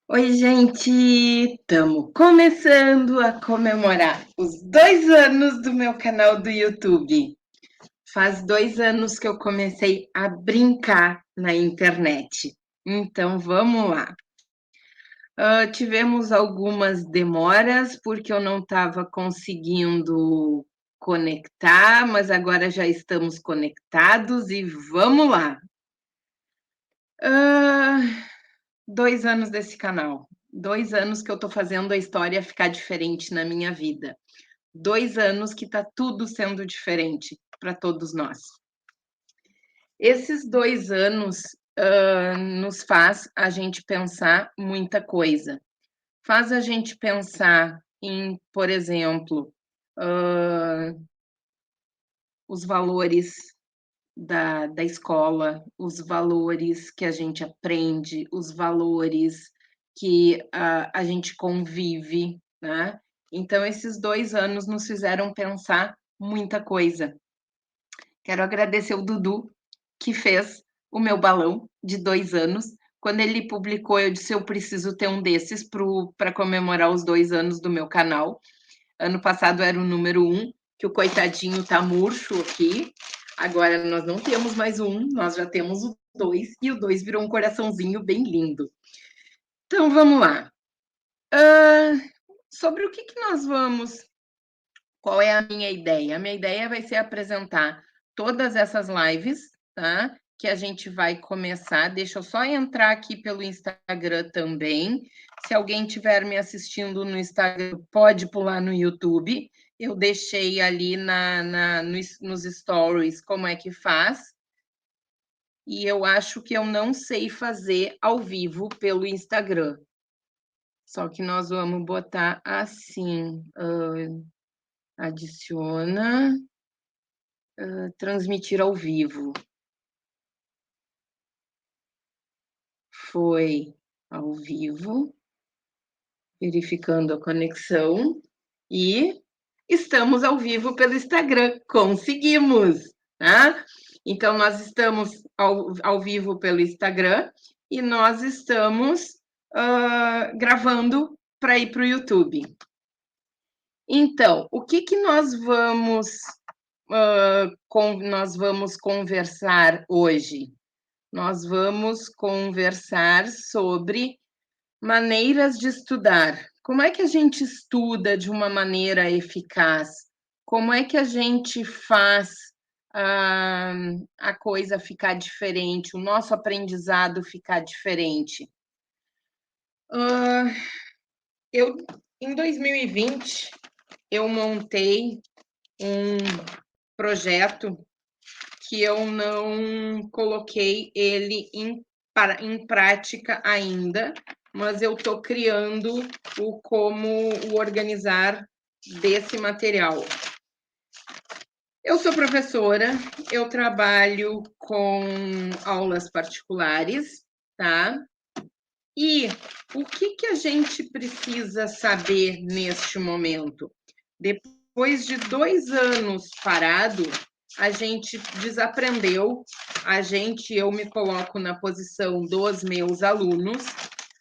Oi, gente! Estamos começando a comemorar os 2 anos do meu canal do YouTube. Faz 2 anos que eu comecei a brincar na internet. Então, vamos lá. Tivemos algumas demoras porque eu não estava conseguindo conectar, mas agora já estamos conectados e vamos lá. 2 anos desse canal. 2 anos que eu tô fazendo a história ficar diferente na minha vida. 2 anos que tá tudo sendo diferente para todos nós. Esses 2 anos nos faz a gente pensar muita coisa. Faz a gente pensar em, por exemplo, os valores da escola, os valores que a gente aprende, os valores que a gente convive, né? Então, esses 2 anos nos fizeram pensar muita coisa. Quero agradecer o Dudu, que fez o meu balão de 2 anos. Quando ele publicou, eu disse: eu preciso ter um desses para comemorar os 2 anos do meu canal. Ano passado era o número 1, que o coitadinho tá murcho aqui. Agora nós não temos mais um, nós já temos o 2, e o 2 virou um coraçãozinho bem lindo. Então vamos lá. Sobre o que nós vamos. Qual é a minha ideia? A minha ideia vai ser apresentar todas essas lives, tá? Que a gente vai começar. Deixa eu só entrar aqui pelo Instagram também. Se alguém estiver me assistindo no Instagram, pode pular no YouTube. Eu deixei ali nos stories como é que faz. E eu acho que eu não sei fazer ao vivo pelo Instagram. Só que nós vamos botar assim: adiciona, transmitir ao vivo. Foi ao vivo, verificando a conexão e estamos ao vivo pelo Instagram. Conseguimos, tá? Então, nós estamos ao vivo pelo Instagram e nós estamos gravando para ir para o YouTube. Então, o que nós vamos conversar hoje? Nós vamos conversar sobre maneiras de estudar. Como é que a gente estuda de uma maneira eficaz? Como é que a gente faz a coisa ficar diferente, o nosso aprendizado ficar diferente? Eu, em 2020, eu montei um projeto que eu não coloquei ele em prática ainda, mas eu estou criando como o organizar desse material. Eu sou professora, eu trabalho com aulas particulares, tá? E o que a gente precisa saber neste momento? Depois de 2 anos parado, a gente desaprendeu, eu me coloco na posição dos meus alunos,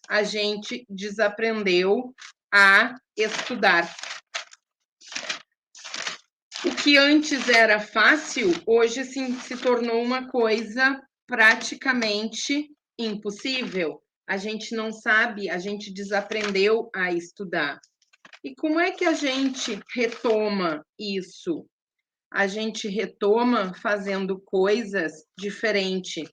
a gente desaprendeu a estudar. O que antes era fácil, hoje se tornou uma coisa praticamente impossível. A gente não sabe, a gente desaprendeu a estudar. E como é que a gente retoma isso? A gente retoma fazendo coisas diferentes,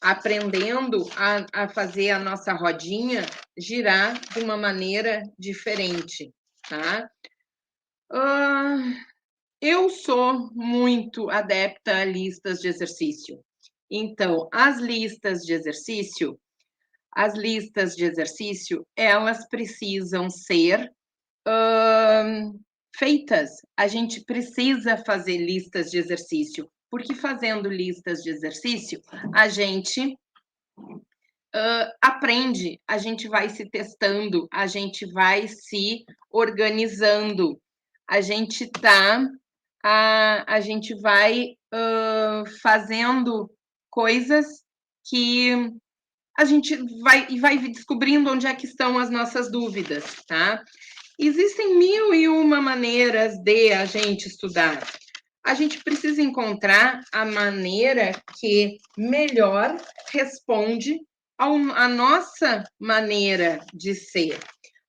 aprendendo a fazer a nossa rodinha girar de uma maneira diferente, tá? Eu sou muito adepta a listas de exercício. Então, as listas de exercício, elas precisam ser feitas. A gente precisa fazer listas de exercício, porque fazendo listas de exercício, a gente aprende, a gente vai se testando, a gente vai se organizando, a gente a gente vai fazendo coisas que a gente vai descobrindo onde é que estão as nossas dúvidas, tá? Existem 1001 maneiras de a gente estudar. A gente precisa encontrar a maneira que melhor responde à nossa maneira de ser.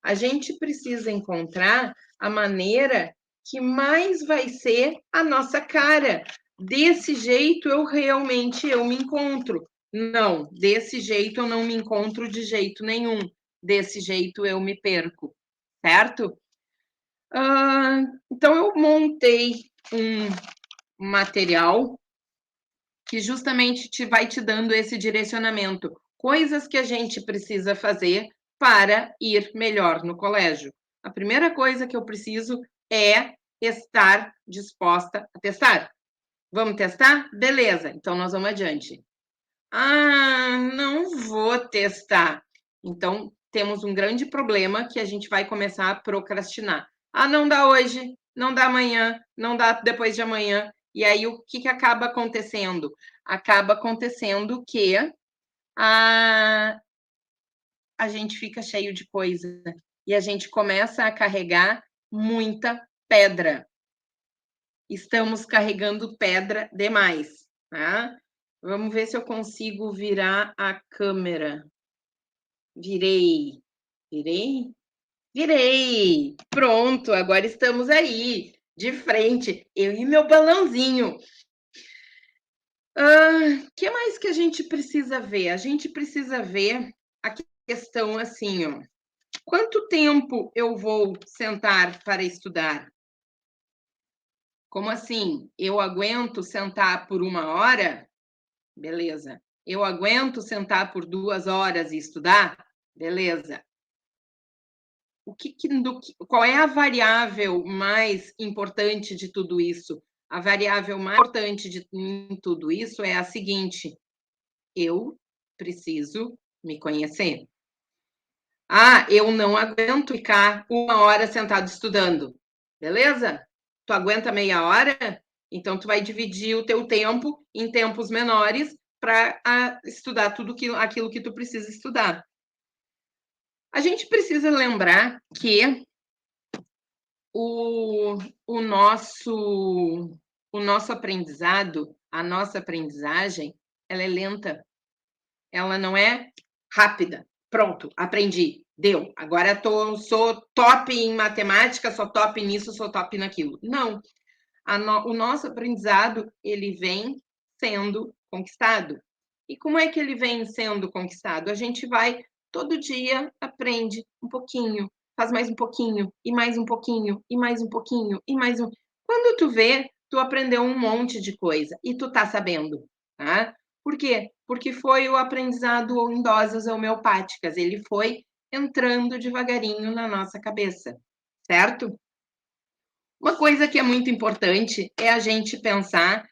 A gente precisa encontrar a maneira que mais vai ser a nossa cara. Desse jeito eu realmente me encontro. Não, desse jeito eu não me encontro de jeito nenhum. Desse jeito eu me perco, certo? Então eu montei um material que justamente vai te dando esse direcionamento. Coisas que a gente precisa fazer para ir melhor no colégio. A primeira coisa que eu preciso é estar disposta a testar. Vamos testar? Beleza, então nós vamos adiante. Ah, não vou testar. Então, temos um grande problema que a gente vai começar a procrastinar. Ah, não dá hoje, não dá amanhã, não dá depois de amanhã. E aí, o que acaba acontecendo? Acaba acontecendo que a gente fica cheio de coisa e a gente começa a carregar muita pedra. Estamos carregando pedra demais, tá? Vamos ver se eu consigo virar a câmera. Virei. Virei? Virei! Pronto, agora estamos aí, de frente, eu e meu balãozinho. Que mais que a gente precisa ver? A gente precisa ver a questão assim, ó. Quanto tempo eu vou sentar para estudar? Como assim? Eu aguento sentar por 1 hora? Beleza. Eu aguento sentar por 2 horas e estudar? Beleza. Qual é a variável mais importante de tudo isso? A variável mais importante de tudo isso é a seguinte: eu preciso me conhecer. Ah, eu não aguento ficar 1 hora sentado estudando. Beleza? Tu aguenta meia hora? Então, tu vai dividir o teu tempo em tempos menores para estudar tudo aquilo que tu precisa estudar. A gente precisa lembrar que o, o, nosso, o nosso aprendizado, a nossa aprendizagem, ela é lenta. Ela não é rápida. Pronto, aprendi. Deu. Agora sou top em matemática, sou top nisso, sou top naquilo. Não. O nosso aprendizado, ele vem sendo conquistado. E como é que ele vem sendo conquistado? A gente vai, todo dia, aprende um pouquinho, faz mais um pouquinho, e mais um pouquinho, e mais um pouquinho, e mais um. Quando tu vê, tu aprendeu um monte de coisa, e tu tá sabendo, tá? Por quê? Porque foi o aprendizado em doses homeopáticas, ele foi entrando devagarinho na nossa cabeça, certo? Uma coisa que é muito importante é a gente pensar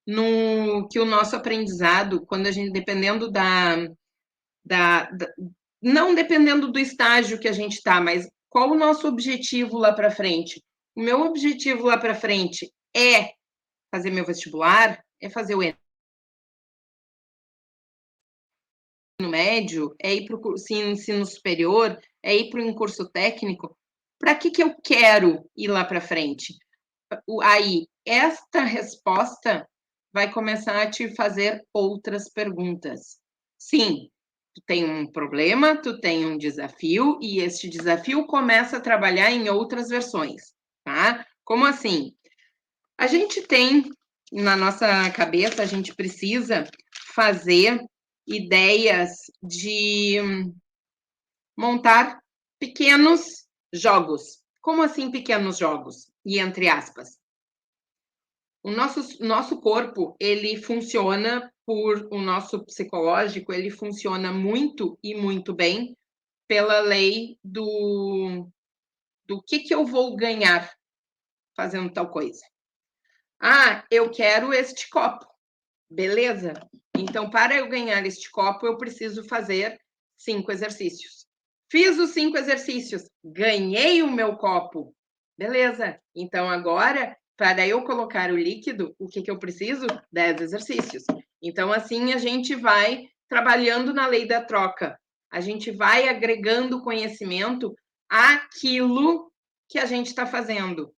no que o nosso aprendizado, quando a gente, dependendo não dependendo do estágio que a gente está, mas qual o nosso objetivo lá para frente? O meu objetivo lá para frente é fazer meu vestibular, é fazer o ensino médio, é ir para o ensino superior, é ir para o curso técnico. Para que eu quero ir lá para frente? Aí, esta resposta vai começar a te fazer outras perguntas. Sim, tu tem um problema, tu tem um desafio, e este desafio começa a trabalhar em outras versões, tá? Como assim? A gente tem na nossa cabeça, a gente precisa fazer ideias de montar pequenos jogos. Como assim pequenos jogos? E entre aspas. O nosso corpo, ele funciona o nosso psicológico, ele funciona muito e muito bem pela lei do que eu vou ganhar fazendo tal coisa. Ah, eu quero este copo. Beleza? Então, para eu ganhar este copo, eu preciso fazer 5 exercícios. Fiz os 5 exercícios, ganhei o meu copo. Beleza? Então, agora, para eu colocar o líquido, o que eu preciso? 10 exercícios. Então, assim, a gente vai trabalhando na lei da troca. A gente vai agregando conhecimento àquilo que a gente está fazendo.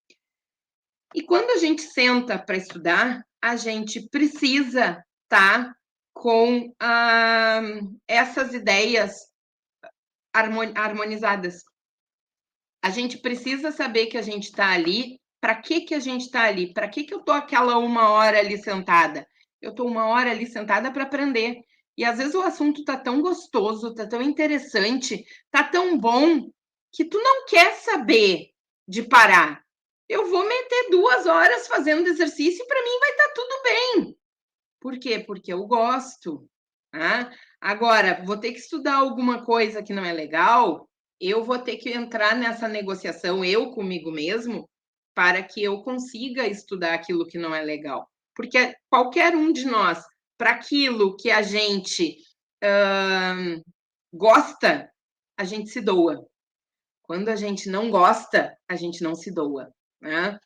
E quando a gente senta para estudar, a gente precisa estar com essas ideias harmonizadas. A gente precisa saber que a gente está ali. Para que a gente está ali? Para que eu estou aquela 1 hora ali sentada? Eu estou 1 hora ali sentada para aprender. E às vezes o assunto está tão gostoso, está tão interessante, está tão bom, que tu não quer saber de parar. Eu vou meter 2 horas fazendo exercício e para mim vai estar tudo bem. Por quê? Porque eu gosto. Tá? Agora, vou ter que estudar alguma coisa que não é legal, eu vou ter que entrar nessa negociação, eu comigo mesmo, para que eu consiga estudar aquilo que não é legal. Porque qualquer um de nós, para aquilo que a gente gosta, a gente se doa. Quando a gente não gosta, a gente não se doa. Né?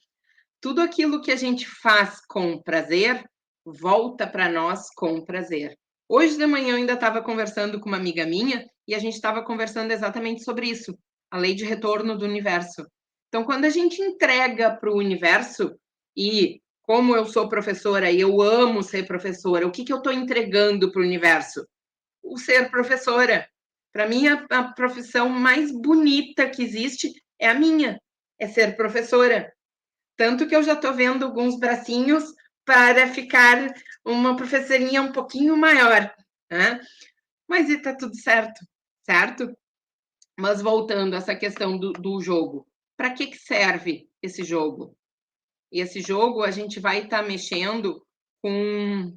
Tudo aquilo que a gente faz com prazer volta para nós com prazer. Hoje de manhã eu ainda estava conversando com uma amiga minha e a gente estava conversando exatamente sobre isso, a lei de retorno do universo. Então, quando a gente entrega para o universo, e como eu sou professora e eu amo ser professora, o que eu estou entregando para o universo? O ser professora. Para mim, a profissão mais bonita que existe é a minha, é ser professora. Tanto que eu já estou vendo alguns bracinhos para ficar uma professorinha um pouquinho maior. Né? Mas está tudo certo, certo? Mas voltando a essa questão do jogo. Para que serve esse jogo? E esse jogo a gente vai estar mexendo com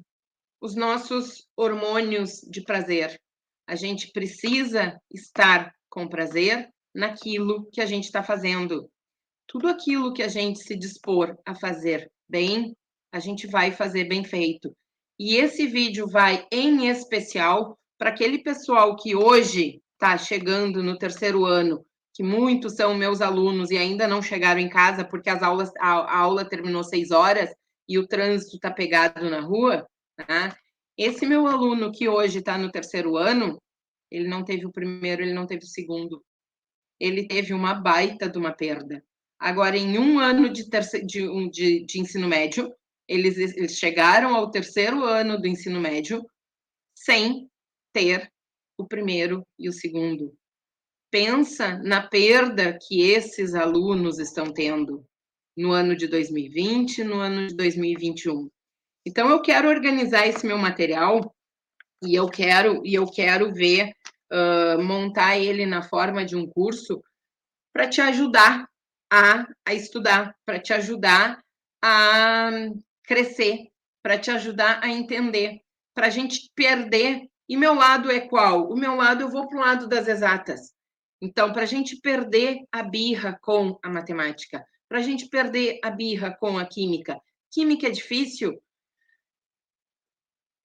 os nossos hormônios de prazer. A gente precisa estar com prazer naquilo que a gente está fazendo. Tudo aquilo que a gente se dispor a fazer bem, a gente vai fazer bem feito. E esse vídeo vai em especial para aquele pessoal que hoje está chegando no 3º ano, que muitos são meus alunos e ainda não chegaram em casa porque a aula terminou 6 horas e o trânsito está pegado na rua. Né? Esse meu aluno que hoje está no 3º ano, ele não teve o primeiro, ele não teve o segundo. Ele teve uma baita de uma perda. Agora, em 1 ano de ensino médio, eles chegaram ao 3º ano do ensino médio sem ter o primeiro e o segundo. Pensa na perda que esses alunos estão tendo no ano de 2020, no ano de 2021. Então, eu quero organizar esse meu material e eu quero ver, montar ele na forma de um curso para te ajudar a estudar, para te ajudar a crescer, para te ajudar a entender, para a gente perder. E meu lado é qual? O meu lado, eu vou para o lado das exatas. Então, para a gente perder a birra com a matemática, para a gente perder a birra com a química. Química é difícil?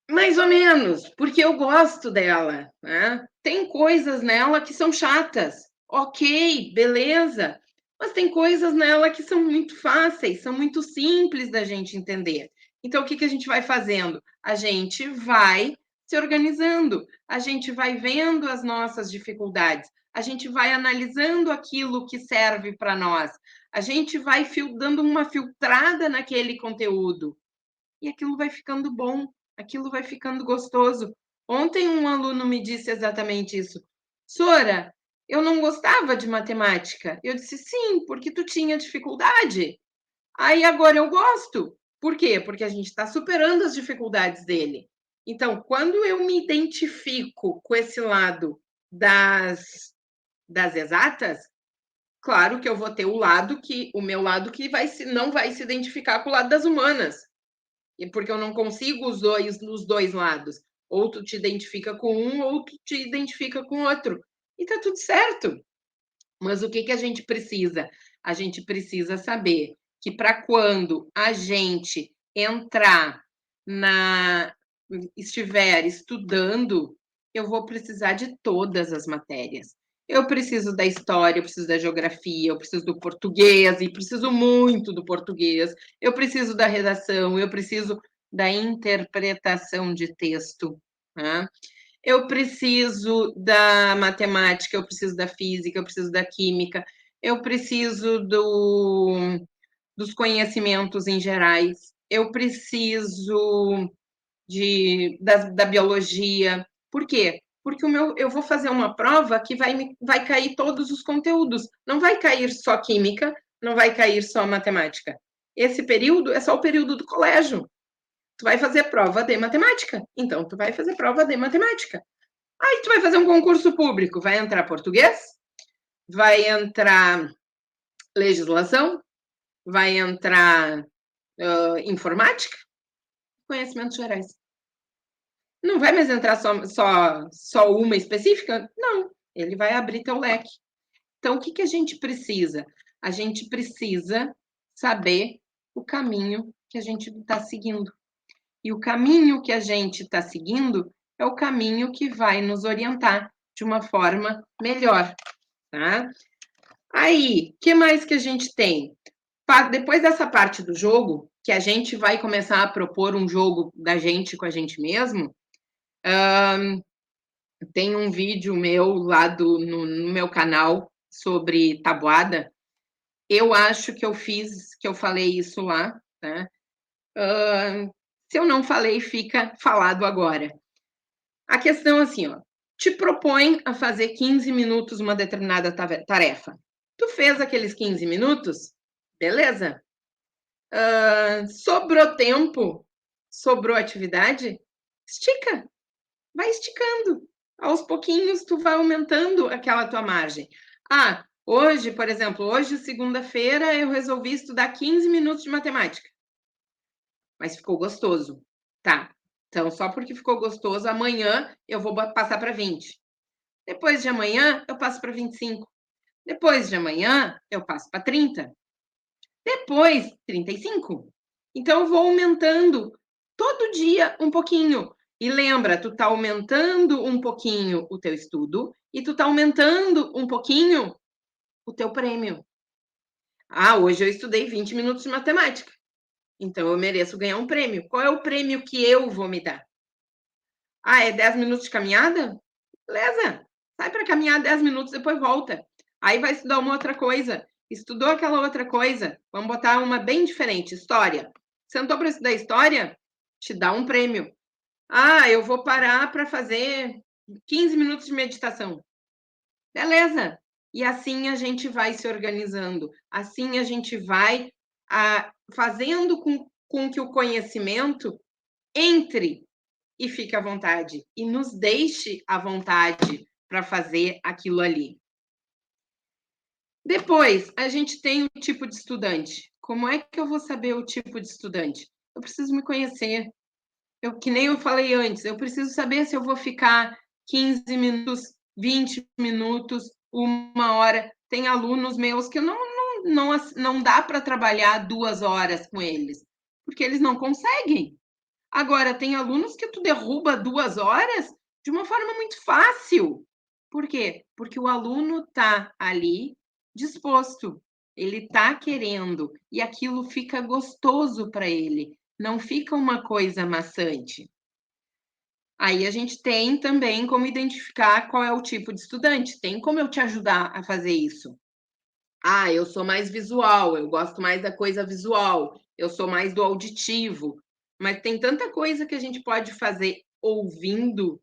Mais ou menos, porque eu gosto dela. Né? Tem coisas nela que são chatas. Ok, beleza. Mas tem coisas nela que são muito fáceis, são muito simples da gente entender. Então, o que a gente vai fazendo? A gente vai se organizando, a gente vai vendo as nossas dificuldades, a gente vai analisando aquilo que serve para nós, a gente vai dando uma filtrada naquele conteúdo e aquilo vai ficando bom, aquilo vai ficando gostoso. Ontem um aluno me disse exatamente isso. Sora, eu não gostava de matemática. Eu disse, sim, porque tu tinha dificuldade. Aí agora eu gosto. Por quê? Porque a gente está superando as dificuldades dele. Então, quando eu me identifico com esse lado das exatas, claro que eu vou ter o meu lado que não vai se identificar com o lado das humanas. Porque eu não consigo os dois lados. Ou tu te identifica com um, ou tu te identifica com outro. E tá tudo certo. Mas o que a gente precisa? A gente precisa saber que para quando a gente estiver estudando, eu vou precisar de todas as matérias. Eu preciso da história, eu preciso da geografia, eu preciso do português, e preciso muito do português, eu preciso da redação, eu preciso da interpretação de texto. Né? eu preciso da matemática, eu preciso da física, eu preciso da química, eu preciso dos conhecimentos em gerais, eu preciso da biologia. Por quê? Porque eu vou fazer uma prova que vai cair todos os conteúdos. Não vai cair só química, não vai cair só matemática. Esse período é só o período do colégio. Tu vai fazer prova de matemática. Então, tu vai fazer prova de matemática. Aí tu vai fazer um concurso público. Vai entrar português, vai entrar legislação, vai entrar informática, conhecimentos gerais. Não vai mais entrar só uma específica? Não, ele vai abrir teu leque. Então, o que a gente precisa? A gente precisa saber o caminho que a gente está seguindo. E o caminho que a gente está seguindo é o caminho que vai nos orientar de uma forma melhor, tá? Aí, o que mais que a gente tem? Depois dessa parte do jogo, que a gente vai começar a propor um jogo da gente com a gente mesmo, tem um vídeo meu lá no meu canal sobre tabuada. Eu acho que eu falei isso lá, né? Se eu não falei, fica falado agora. A questão é assim, ó, te propõe a fazer 15 minutos uma determinada tarefa. Tu fez aqueles 15 minutos? Beleza. Sobrou tempo? Sobrou atividade? Estica. Vai esticando. Aos pouquinhos, tu vai aumentando aquela tua margem. Hoje, por exemplo, hoje, segunda-feira, eu resolvi estudar 15 minutos de matemática. Mas ficou gostoso. Tá. Então, só porque ficou gostoso, amanhã eu vou passar para 20. Depois de amanhã, eu passo para 25. Depois de amanhã, eu passo para 30. Depois, 35. Então, eu vou aumentando todo dia um pouquinho. E lembra, tu tá aumentando um pouquinho o teu estudo e tu tá aumentando um pouquinho o teu prêmio. Hoje eu estudei 20 minutos de matemática. Então, eu mereço ganhar um prêmio. Qual é o prêmio que eu vou me dar? É 10 minutos de caminhada? Beleza. Sai para caminhar 10 minutos, depois volta. Aí vai estudar uma outra coisa. Estudou aquela outra coisa. Vamos botar uma bem diferente. História. Sentou para estudar história? Te dá um prêmio. Eu vou parar para fazer 15 minutos de meditação. Beleza. E assim a gente vai se organizando. Assim a gente vai fazendo com que o conhecimento entre e fique à vontade. E nos deixe à vontade para fazer aquilo ali. Depois, a gente tem o tipo de estudante. Como é que eu vou saber o tipo de estudante? Eu preciso me conhecer. Que nem eu falei antes, eu preciso saber se eu vou ficar 15 minutos, 20 minutos, 1 hora. Tem alunos meus que não dá para trabalhar 2 horas com eles, porque eles não conseguem. Agora, tem alunos que tu derruba 2 horas de uma forma muito fácil. Por quê? Porque o aluno está ali disposto, ele está querendo, e aquilo fica gostoso para ele, não fica uma coisa maçante. Aí a gente tem também como identificar qual é o tipo de estudante, tem como eu te ajudar a fazer isso. Eu sou mais visual, eu gosto mais da coisa visual, eu sou mais do auditivo, mas tem tanta coisa que a gente pode fazer ouvindo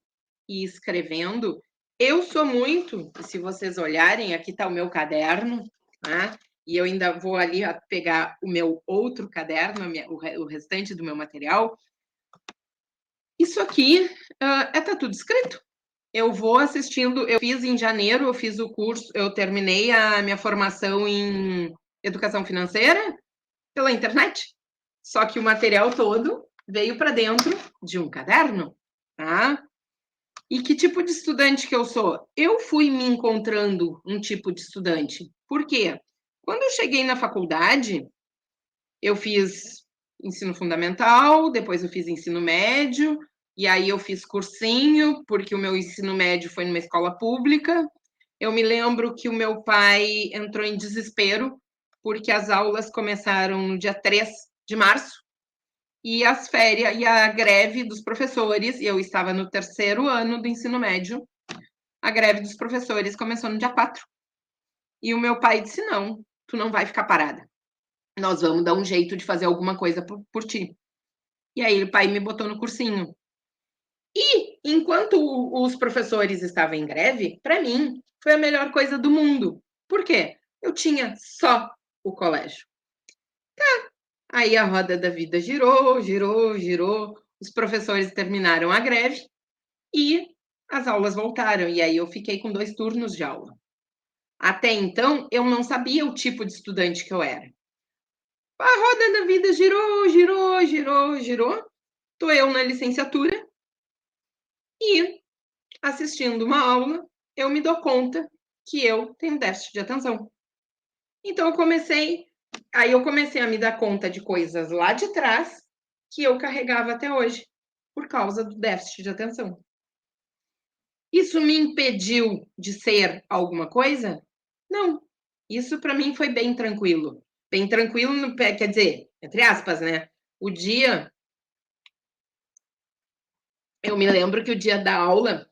e escrevendo. Eu sou muito, se vocês olharem, aqui está o meu caderno, tá? E eu ainda vou ali pegar o meu outro caderno, o restante do meu material. Isso aqui tá tudo escrito. Eu vou assistindo, eu fiz em janeiro, eu fiz o curso, eu terminei a minha formação em educação financeira pela internet. Só que o material todo veio para dentro de um caderno, tá? E que tipo de estudante que eu sou? Eu fui me encontrando um tipo de estudante. Por quê? Quando eu cheguei na faculdade, eu fiz ensino fundamental, depois eu fiz ensino médio, e aí eu fiz cursinho, porque o meu ensino médio foi numa escola pública. Eu me lembro que o meu pai entrou em desespero, porque as aulas começaram no dia 3 de março, e as férias, e a greve dos professores, e eu estava no 3º ano do ensino médio, a greve dos professores começou no dia 4. E o meu pai disse: não, tu não vai ficar parada. Nós vamos dar um jeito de fazer alguma coisa por ti. E aí o pai me botou no cursinho. E enquanto os professores estavam em greve, para mim foi a melhor coisa do mundo. Por quê? Eu tinha só o colégio. Tá. Aí a roda da vida girou, girou, girou. Os professores terminaram a greve e as aulas voltaram. E aí eu fiquei com 2 turnos de aula. Até então, eu não sabia o tipo de estudante que eu era. A roda da vida girou, girou, girou, girou. Tô eu na licenciatura e, assistindo uma aula, eu me dou conta que eu tenho déficit de atenção. Então eu comecei a me dar conta de coisas lá de trás que eu carregava até hoje, por causa do déficit de atenção. Isso me impediu de ser alguma coisa? Não. Isso para mim foi bem tranquilo. Bem tranquilo, quer dizer, entre aspas, né? O dia. Eu me lembro que o dia da aula,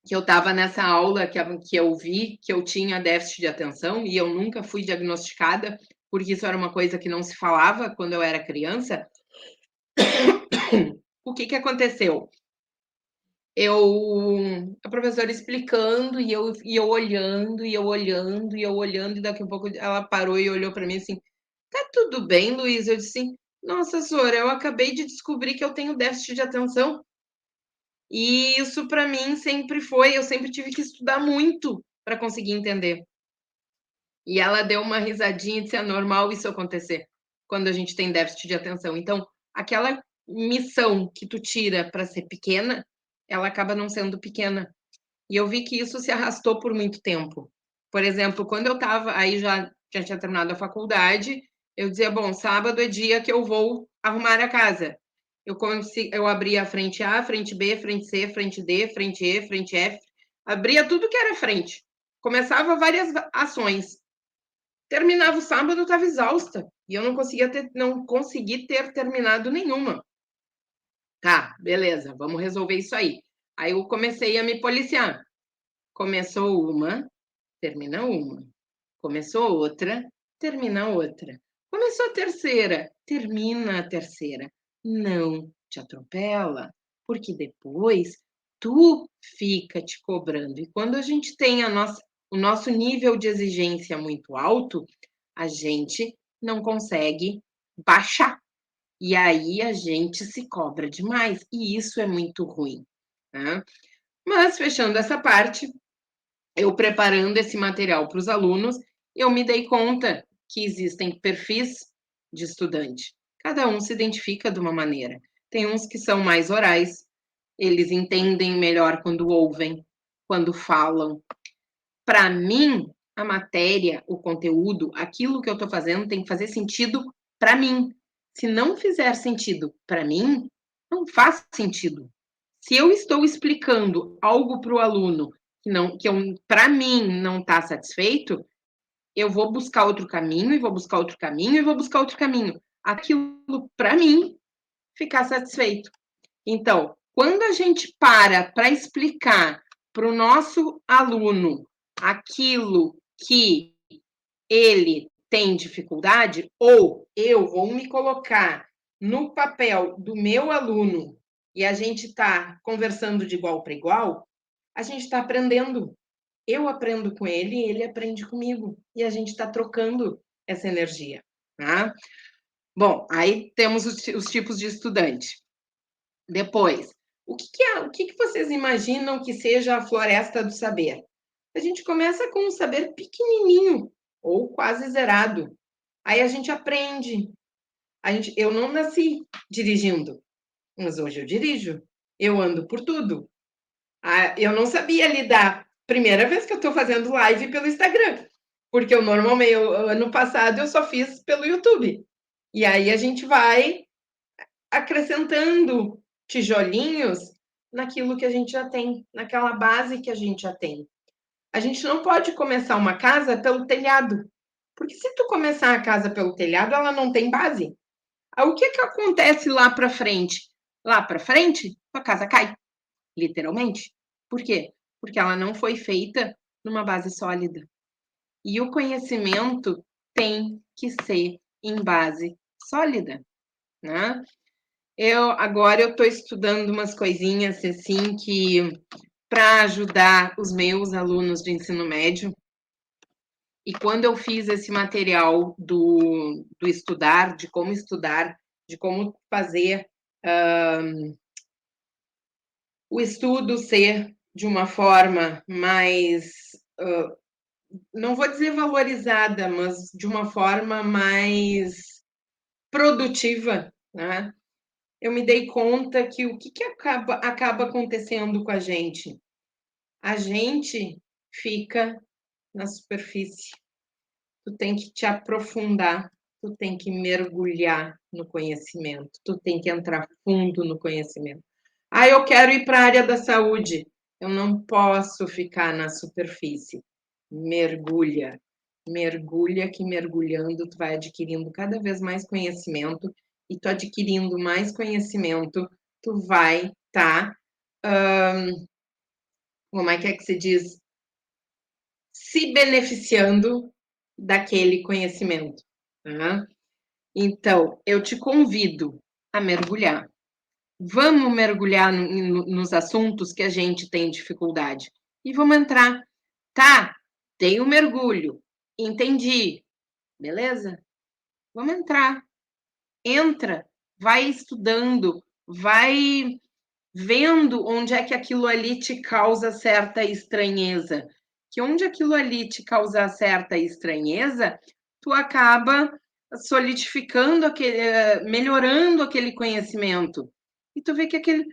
que eu estava nessa aula que eu vi que eu tinha déficit de atenção e eu nunca fui diagnosticada, porque isso era uma coisa que não se falava quando eu era criança. O que aconteceu? A professora explicando e eu olhando, e eu olhando, e eu olhando, e daqui a pouco ela parou e olhou para mim assim: tá tudo bem, Luiz? Eu disse assim: nossa, senhora, eu acabei de descobrir que eu tenho déficit de atenção. E isso para mim sempre eu sempre tive que estudar muito para conseguir entender. E ela deu uma risadinha e disse: é normal isso acontecer quando a gente tem déficit de atenção. Então, aquela missão que tu tira para ser pequena, ela acaba não sendo pequena. E eu vi que isso se arrastou por muito tempo. Por exemplo, quando eu estava aí já tinha terminado a faculdade, eu dizia: bom, sábado é dia que eu vou arrumar a casa. Eu abria a frente A, frente B, frente C, frente D, frente E, frente F, abria tudo que era frente. Começava várias ações. Terminava o sábado, eu estava exausta e eu não consegui ter terminado nenhuma. Tá, beleza, vamos resolver isso aí. Aí eu comecei a me policiar. Começou uma, termina uma. Começou outra, termina outra. Começou a terceira, termina a terceira. Não te atropela, porque depois tu fica te cobrando. E quando a gente tem o nosso nível de exigência muito alto, a gente não consegue baixar. E aí a gente se cobra demais. E isso é muito ruim. Né? Mas, fechando essa parte, eu preparando esse material para os alunos, eu me dei conta que existem perfis de estudante. Cada um se identifica de uma maneira. Tem uns que são mais orais, eles entendem melhor quando ouvem, quando falam. Para mim, a matéria, o conteúdo, aquilo que eu estou fazendo tem que fazer sentido para mim. Se não fizer sentido para mim, não faz sentido. Se eu estou explicando algo para o aluno que para mim não está satisfeito, eu vou buscar outro caminho, e vou buscar outro caminho, e vou buscar outro caminho. Aquilo, para mim, ficar satisfeito. Então, quando a gente para explicar para o nosso aluno aquilo que ele tem dificuldade, ou eu vou me colocar no papel do meu aluno e a gente está conversando de igual para igual, a gente está aprendendo. Eu aprendo com ele e ele aprende comigo. E a gente está trocando essa energia. Tá? Bom, aí temos os tipos de estudante. Depois, o que vocês imaginam que seja a floresta do saber? A gente começa com um saber pequenininho ou quase zerado. Aí a gente aprende. Eu não nasci dirigindo, mas hoje eu dirijo. Eu ando por tudo. Eu não sabia lidar. Primeira vez que eu estou fazendo live pelo Instagram, porque eu normalmente, ano passado, eu só fiz pelo YouTube. E aí a gente vai acrescentando tijolinhos naquilo que a gente já tem, naquela base que a gente já tem. A gente não pode começar uma casa pelo telhado, porque se tu começar a casa pelo telhado, ela não tem base. O que acontece lá para frente? Lá para frente, tua casa cai, literalmente. Por quê? Porque ela não foi feita numa base sólida. E o conhecimento tem que ser em base sólida, né? Agora eu estou estudando umas coisinhas assim que para ajudar os meus alunos de ensino médio. E quando eu fiz esse material do estudar, de como fazer o estudo ser de uma forma mais, não vou dizer valorizada, mas de uma forma mais produtiva, né? Eu me dei conta que o que acaba acontecendo com a gente? A gente fica na superfície. Tu tem que te aprofundar, tu tem que mergulhar no conhecimento, tu tem que entrar fundo no conhecimento. Eu quero ir para a área da saúde. Eu não posso ficar na superfície. Mergulha. Mergulha, que mergulhando tu vai adquirindo cada vez mais conhecimento, e tu adquirindo mais conhecimento, tu vai estar, como é que se diz? Se beneficiando daquele conhecimento. Tá? Então, eu te convido a mergulhar. Vamos mergulhar nos assuntos que a gente tem dificuldade. E vamos entrar. Tá, dei um mergulho. Entendi. Beleza? Vamos entrar. Entra. Vai estudando. Vai vendo onde é que aquilo ali te causa certa estranheza. Que onde aquilo ali te causa certa estranheza, tu acaba solidificando melhorando aquele conhecimento. E tu vê que aquele.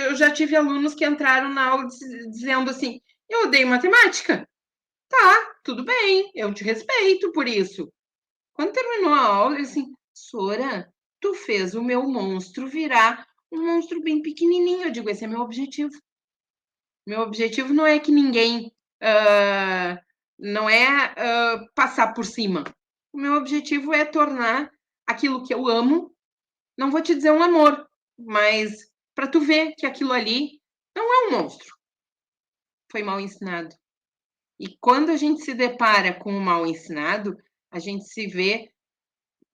Eu já tive alunos que entraram na aula dizendo assim: eu odeio matemática. Tá, tudo bem, eu te respeito por isso. Quando terminou a aula, ele assim, Sora, tu fez o meu monstro virar um monstro bem pequenininho. Eu digo, esse é meu objetivo. Meu objetivo não é que ninguém, não é passar por cima. O meu objetivo é tornar aquilo que eu amo, não vou te dizer um amor, mas para tu ver que aquilo ali não é um monstro. Foi mal ensinado. E quando a gente se depara com o mal ensinado, a gente se vê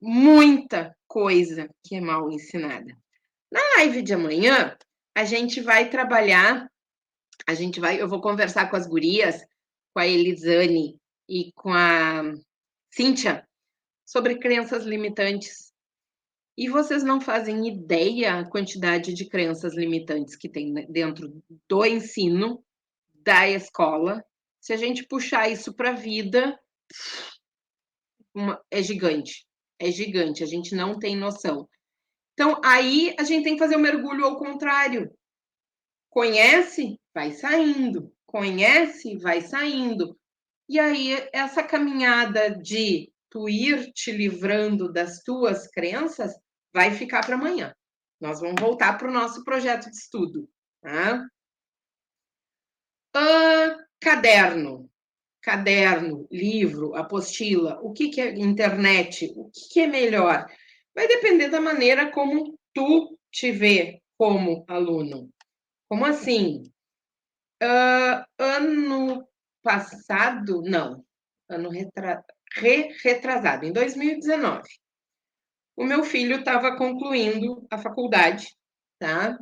muita coisa que é mal ensinada. Na live de amanhã, a gente vai trabalhar, eu vou conversar com as gurias, com a Elisane e com a Cíntia, sobre crenças limitantes. E vocês não fazem ideia a quantidade de crenças limitantes que tem dentro do ensino, da escola. Se a gente puxar isso para a vida, é gigante. É gigante, a gente não tem noção. Então, aí a gente tem que fazer o mergulho ao contrário. Conhece, vai saindo. Conhece, vai saindo. E aí, essa caminhada de tu ir te livrando das tuas crenças vai ficar para amanhã. Nós vamos voltar para o nosso projeto de estudo. Tá? Caderno, livro, apostila, o que é internet, o que é melhor? Vai depender da maneira como tu te vê como aluno. Como assim? Ano passado, não, ano retrasado, em 2019, o meu filho estava concluindo a faculdade, tá?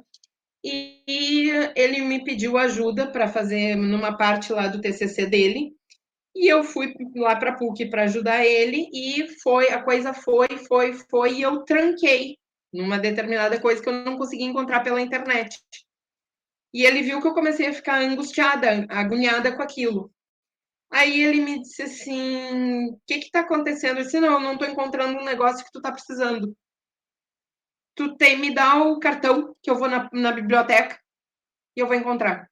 E ele me pediu ajuda para fazer numa parte lá do TCC dele, e eu fui lá para a PUC para ajudar ele, e a coisa foi, e eu tranquei numa determinada coisa que eu não consegui encontrar pela internet. E ele viu que eu comecei a ficar angustiada, agoniada com aquilo. Aí ele me disse assim: o que está acontecendo? Eu disse: não, eu não estou encontrando um negócio que tu está precisando. Me dá o cartão que eu vou na biblioteca e eu vou encontrar.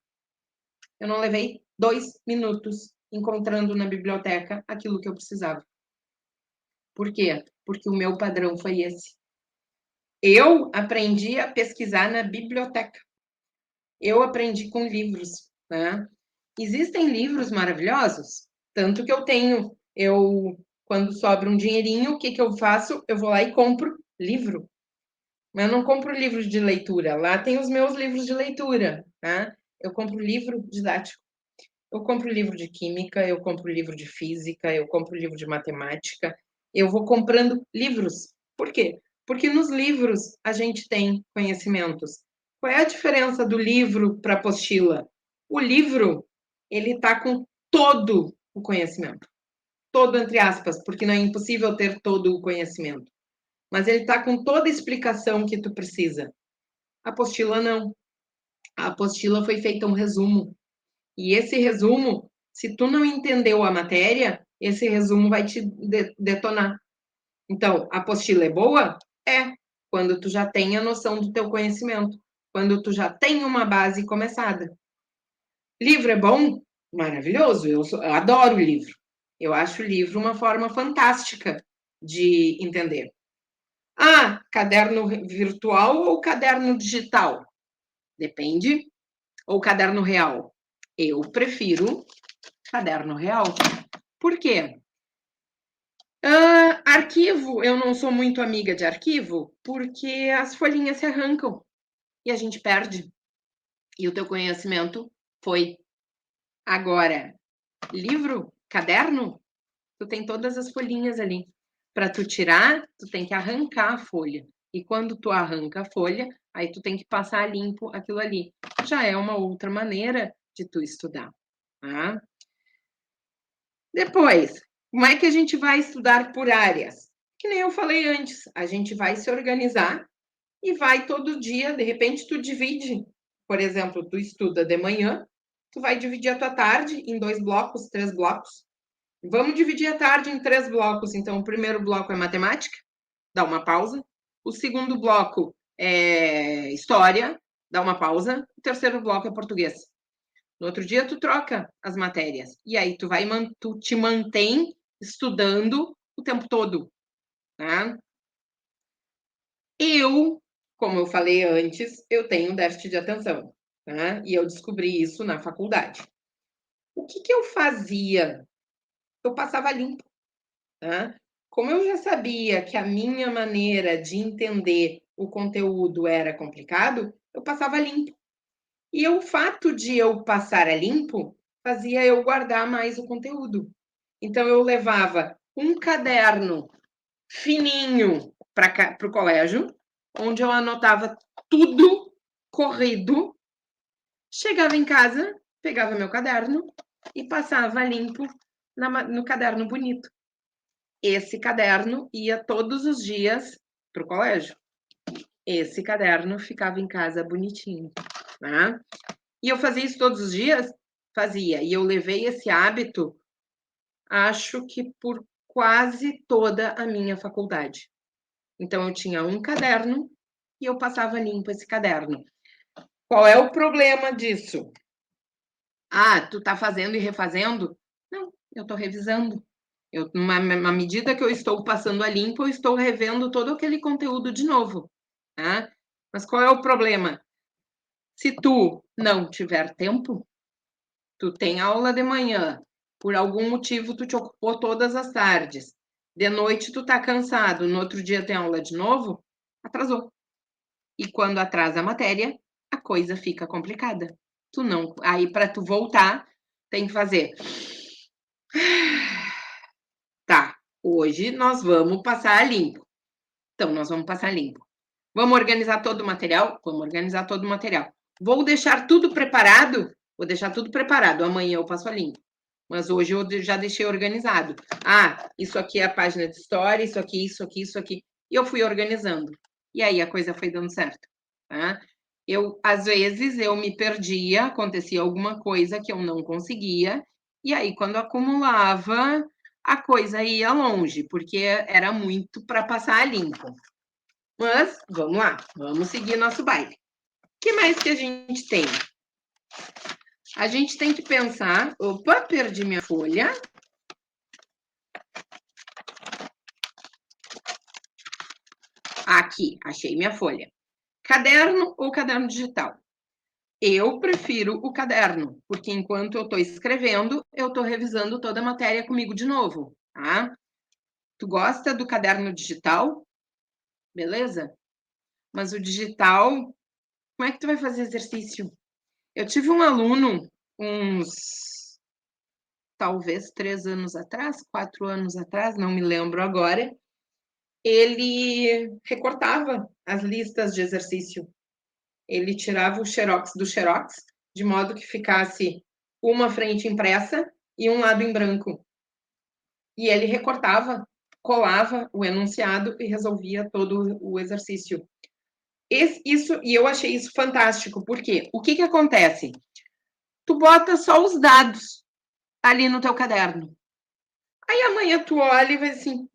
Eu não levei 2 minutos encontrando na biblioteca aquilo que eu precisava. Por quê? Porque o meu padrão foi esse. Eu aprendi a pesquisar na biblioteca. Eu aprendi com livros, né? Existem livros maravilhosos, tanto que quando sobra um dinheirinho, o que eu faço? Eu vou lá e compro livro, mas eu não compro livro de leitura. Lá tem os meus livros de leitura, tá? Eu compro livro didático. Eu compro livro de química, eu compro livro de física, eu compro livro de matemática. Eu vou comprando livros. Por quê? Porque nos livros a gente tem conhecimentos. Qual é a diferença do livro para a apostila? O livro, ele está com todo o conhecimento. Todo, entre aspas, porque não é impossível ter todo o conhecimento. Mas ele está com toda a explicação que tu precisa. A apostila não. A apostila foi feita um resumo. E esse resumo, se tu não entendeu a matéria, esse resumo vai te detonar. Então, a apostila é boa? É, quando tu já tem a noção do teu conhecimento, quando tu já tem uma base começada. Livro é bom? Maravilhoso, eu adoro livro. Eu acho o livro uma forma fantástica de entender. Ah, caderno virtual ou caderno digital? Depende. Ou caderno real? Eu prefiro caderno real. Por quê? Arquivo, eu não sou muito amiga de arquivo, porque as folhinhas se arrancam e a gente perde. E o teu conhecimento foi. Agora, livro, caderno, tu tem todas as folhinhas ali. Para tu tirar, tu tem que arrancar a folha. E quando tu arranca a folha, aí tu tem que passar limpo aquilo ali. Já é uma outra maneira de tu estudar. Tá? Depois, como é que a gente vai estudar por áreas? Que nem eu falei antes, a gente vai se organizar e vai todo dia, de repente tu divide, por exemplo, tu estuda de manhã, tu vai dividir a tua tarde em 2 blocos, 3 blocos. Vamos dividir a tarde em 3 blocos. Então, o primeiro bloco é matemática, dá uma pausa. O segundo bloco é história, dá uma pausa. O terceiro bloco é português. No outro dia tu troca as matérias. E aí tu te mantém estudando o tempo todo, tá? Eu, como eu falei antes, eu tenho déficit de atenção, tá? E eu descobri isso na faculdade. O que que eu fazia? Eu passava limpo, tá? Como eu já sabia que a minha maneira de entender o conteúdo era complicado, eu passava limpo. E o fato de eu passar a limpo fazia eu guardar mais o conteúdo. Então, eu levava um caderno fininho para o colégio, onde eu anotava tudo corrido. Chegava em casa, pegava meu caderno e passava limpo no caderno bonito. Esse caderno ia todos os dias para o colégio. Esse caderno ficava em casa bonitinho. Né? E eu fazia isso todos os dias? Fazia. E eu levei esse hábito, acho que por quase toda a minha faculdade. Então, eu tinha um caderno e eu passava limpo esse caderno. Qual é o problema disso? Ah, tu tá fazendo e refazendo? Não, eu tô revisando. Na medida que eu estou passando a limpo, eu estou revendo todo aquele conteúdo de novo. Tá? Mas qual é o problema? Se tu não tiver tempo, tu tem aula de manhã, por algum motivo tu te ocupou todas as tardes, de noite tu tá cansado, no outro dia tem aula de novo, atrasou. E quando atrasa a matéria, a coisa fica complicada. Tu não, aí para tu voltar, tem que fazer. Tá, hoje nós vamos passar limpo. Então, nós vamos passar limpo. Vamos organizar todo o material? Vamos organizar todo o material. Vou deixar tudo preparado? Vou deixar tudo preparado. Amanhã eu passo a limpo. Mas hoje eu já deixei organizado. Ah, isso aqui é a página de história, isso aqui, isso aqui, isso aqui. E eu fui organizando. E aí a coisa foi dando certo. Tá? Às vezes, eu me perdia, acontecia alguma coisa que eu não conseguia. E aí, quando acumulava, a coisa ia longe, porque era muito para passar a limpo. Mas, vamos lá, vamos seguir nosso baile. O que mais que a gente tem? A gente tem que pensar... Opa, perdi minha folha. Aqui, achei minha folha. Caderno ou caderno digital? Eu prefiro o caderno, porque enquanto eu estou escrevendo, eu estou revisando toda a matéria comigo de novo, tá? Tu gosta do caderno digital? beleza? Mas o digital, como é que tu vai fazer exercício? Eu tive um aluno, uns talvez 3 anos atrás, 4 anos atrás, não me lembro agora, ele recortava as listas de exercício. Ele tirava o xerox do xerox, de modo que ficasse uma frente impressa e um lado em branco. E ele recortava, colava o enunciado e resolvia todo o exercício. E eu achei isso fantástico, porque o que acontece? Tu bota só os dados ali no teu caderno. Aí amanhã tu olha e vai assim,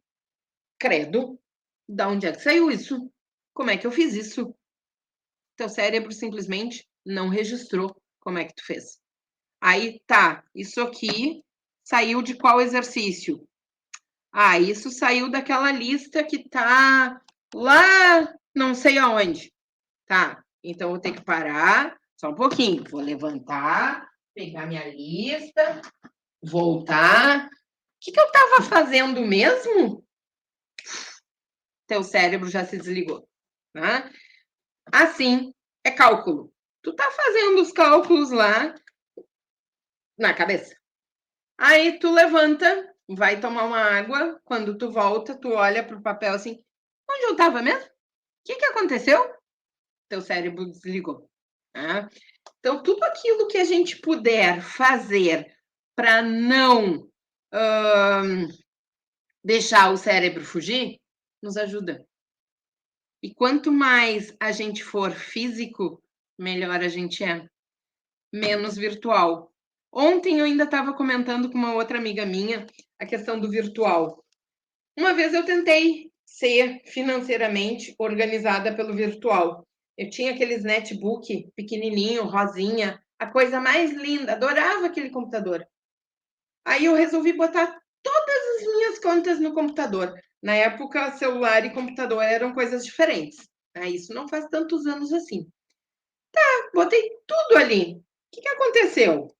credo, da onde é que saiu isso? Como é que eu fiz isso? Teu cérebro simplesmente não registrou como é que tu fez. Aí tá, isso aqui saiu de qual exercício? Ah, isso saiu daquela lista que tá lá, não sei aonde. Tá, então vou ter que parar só um pouquinho. Vou levantar, pegar minha lista, voltar. O que eu estava fazendo mesmo? Teu cérebro já se desligou. Tá? Assim é cálculo. Tu tá fazendo os cálculos lá na cabeça. Aí tu levanta, vai tomar uma água. Quando tu volta, tu olha pro papel assim: onde eu estava mesmo? O que aconteceu? Teu cérebro desligou. Tá? Então, tudo aquilo que a gente puder fazer para não deixar o cérebro fugir, nos ajuda. E quanto mais a gente for físico, melhor a gente é. Menos virtual. Ontem eu ainda estava comentando com uma outra amiga minha a questão do virtual. Uma vez eu tentei ser financeiramente organizada pelo virtual. Eu tinha aqueles netbook pequenininho, rosinha, a coisa mais linda, adorava aquele computador. Aí eu resolvi botar todas as minhas contas no computador. Na época, celular e computador eram coisas diferentes. Isso não faz tantos anos assim. Botei tudo ali. O que aconteceu?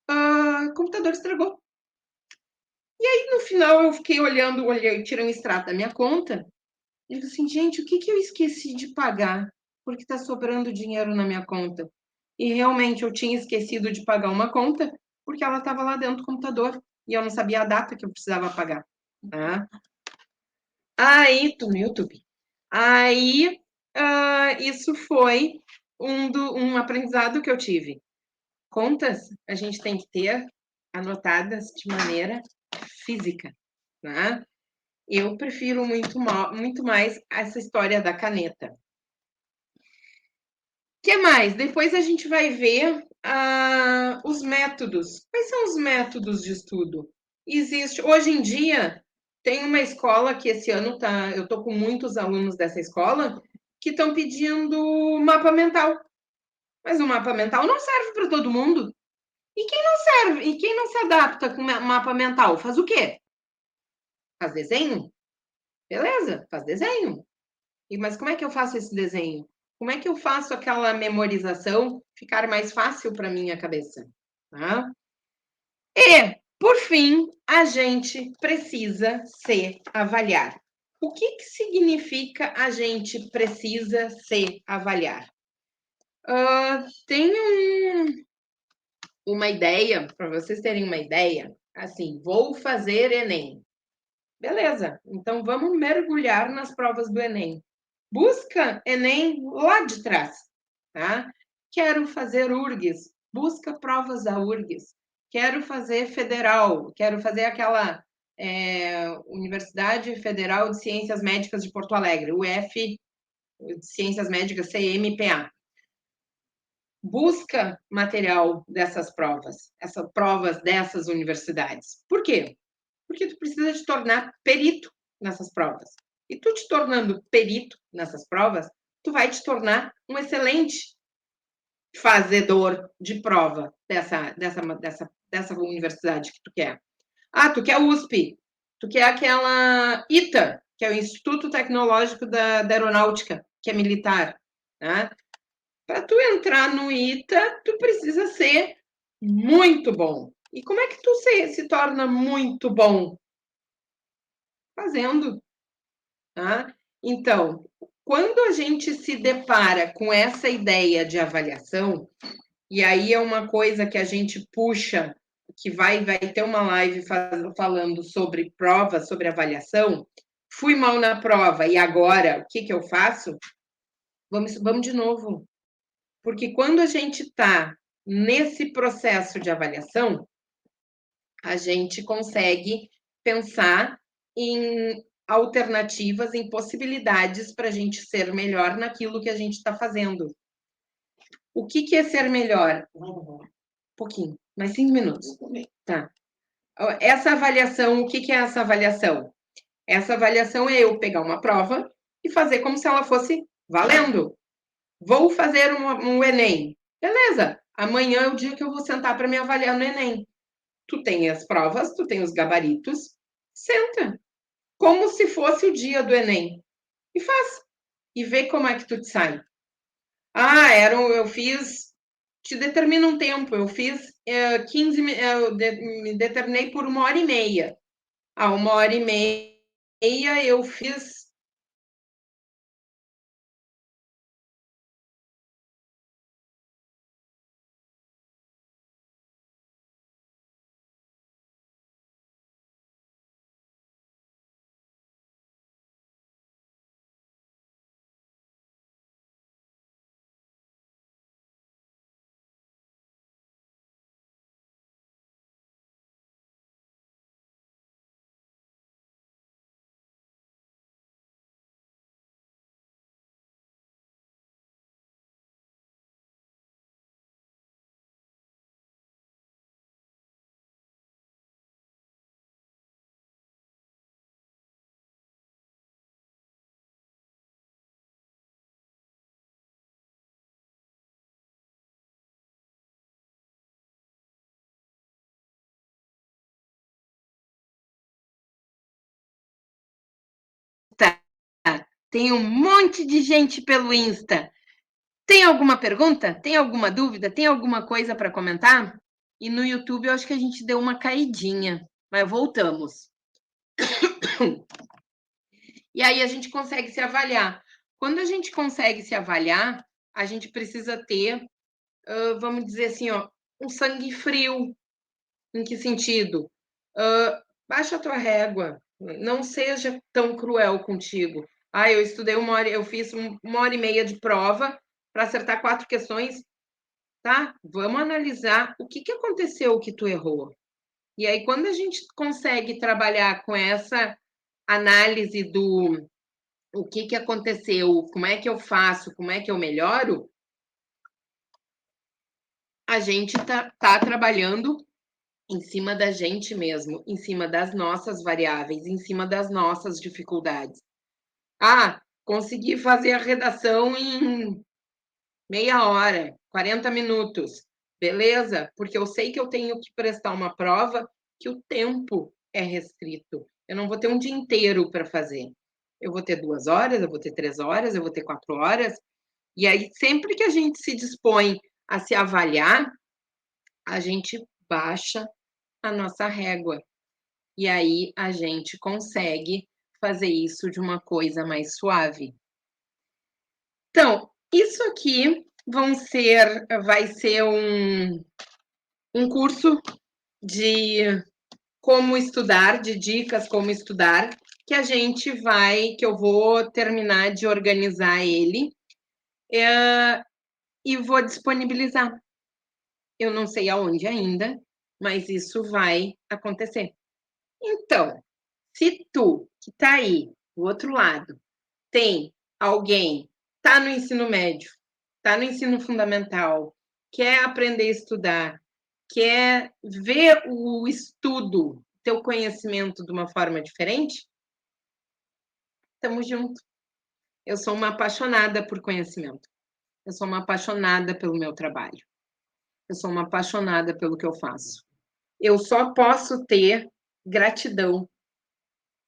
O computador estragou. E aí, no final, eu fiquei olhando, tirei um extrato da minha conta. E digo assim, gente, o que eu esqueci de pagar? Porque está sobrando dinheiro na minha conta. E realmente eu tinha esquecido de pagar uma conta, porque ela estava lá dentro do computador. E eu não sabia a data que eu precisava pagar. Tá? Aí, tô no YouTube. Aí, isso foi um aprendizado que eu tive. Contas a gente tem que ter anotadas de maneira física, né? Eu prefiro muito mais essa história da caneta. O que mais? Depois a gente vai ver os métodos. Quais são os métodos de estudo? Hoje em dia, tem uma escola que esse ano eu estou com muitos alunos dessa escola que estão pedindo mapa mental. Mas o mapa mental não serve para todo mundo. E quem não serve? E quem não se adapta com mapa mental? Faz o quê? Faz desenho? Beleza, faz desenho. Mas como é que eu faço esse desenho? Como é que eu faço aquela memorização ficar mais fácil para minha cabeça? Tá? E, por fim, a gente precisa se avaliar. O que significa a gente precisa se avaliar? Tem uma ideia, para vocês terem uma ideia, assim, vou fazer Enem. Beleza, então vamos mergulhar nas provas do Enem. Busca Enem lá de trás, tá? Quero fazer URGS, busca provas da URGS. Quero fazer federal, quero fazer aquela Universidade Federal de Ciências Médicas de Porto Alegre, UF de Ciências Médicas, CMPA. Busca material dessas provas dessas universidades. Por quê? Porque tu precisa te tornar perito nessas provas. E tu te tornando perito nessas provas, tu vai te tornar um excelente fazedor de prova dessa universidade que tu quer. Tu quer USP, tu quer aquela ITA, que é o Instituto Tecnológico da Aeronáutica, que é militar. Né? Para tu entrar no ITA, tu precisa ser muito bom. E como é que tu se torna muito bom? Fazendo. Tá? Então, quando a gente se depara com essa ideia de avaliação, e aí é uma coisa que a gente puxa, que vai ter uma live falando sobre prova, sobre avaliação. Fui mal na prova e agora o que eu faço? Vamos de novo. Porque quando a gente está nesse processo de avaliação, a gente consegue pensar em alternativas, em possibilidades para a gente ser melhor naquilo que a gente está fazendo. O que é ser melhor? Um pouquinho, mais 5 minutos. Tá. Essa avaliação, o que é essa avaliação? Essa avaliação é eu pegar uma prova e fazer como se ela fosse valendo. Vou fazer um Enem. Beleza, amanhã é o dia que eu vou sentar para me avaliar no Enem. Tu tem as provas, tu tem os gabaritos, senta. Como se fosse o dia do Enem. E faz. E vê como é que tu te sai. Eu fiz. Te determina um tempo. Eu fiz 15. Me determinei por 1h30. 1h30 eu fiz. Tá. Tem um monte de gente pelo Insta. Tem alguma pergunta? Tem alguma dúvida? Tem alguma coisa para comentar? E no YouTube eu acho que a gente deu uma caidinha, mas voltamos. E aí a gente consegue se avaliar. Quando a gente consegue se avaliar, a gente precisa ter, vamos dizer assim, um sangue frio. Em que sentido? Baixa a tua régua, não seja tão cruel contigo. Eu estudei 1 hora, eu fiz 1h30 de prova para acertar 4 questões. Tá? Vamos analisar o que aconteceu que tu errou. E aí, quando a gente consegue trabalhar com essa análise do o que aconteceu, como é que eu faço, como é que eu melhoro, a gente tá trabalhando em cima da gente mesmo, em cima das nossas variáveis, em cima das nossas dificuldades. Consegui fazer a redação em meia hora, 40 minutos. Beleza? Porque eu sei que eu tenho que prestar uma prova que o tempo é restrito. Eu não vou ter um dia inteiro para fazer. Eu vou ter 2 horas, eu vou ter 3 horas, eu vou ter 4 horas. E aí, sempre que a gente se dispõe a se avaliar, a gente baixa a nossa régua. E aí a gente consegue fazer isso de uma coisa mais suave. Então, isso aqui vai ser um curso de como estudar, de dicas como estudar, que eu vou terminar de organizar ele e vou disponibilizar. Eu não sei aonde ainda, mas isso vai acontecer. Então, se tu que está aí do outro lado tem alguém, está no ensino médio, está no ensino fundamental, quer aprender a estudar, quer ver o estudo, teu conhecimento de uma forma diferente, estamos juntos. Eu sou uma apaixonada por conhecimento. Eu sou uma apaixonada pelo meu trabalho. Eu sou uma apaixonada pelo que eu faço. Eu só posso ter gratidão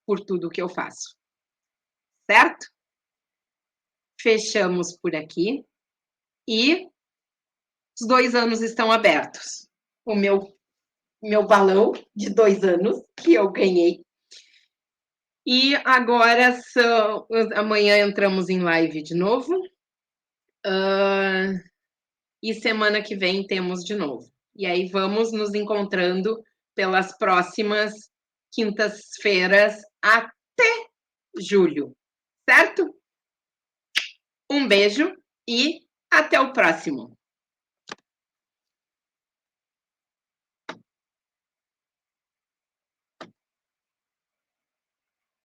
por tudo que eu faço. Certo? Fechamos por aqui e os 2 anos estão abertos. O meu balão de 2 anos que eu ganhei E agora amanhã entramos em live de novo. E semana que vem temos de novo. E aí vamos nos encontrando pelas próximas quintas-feiras até julho, certo? Um beijo e até o próximo.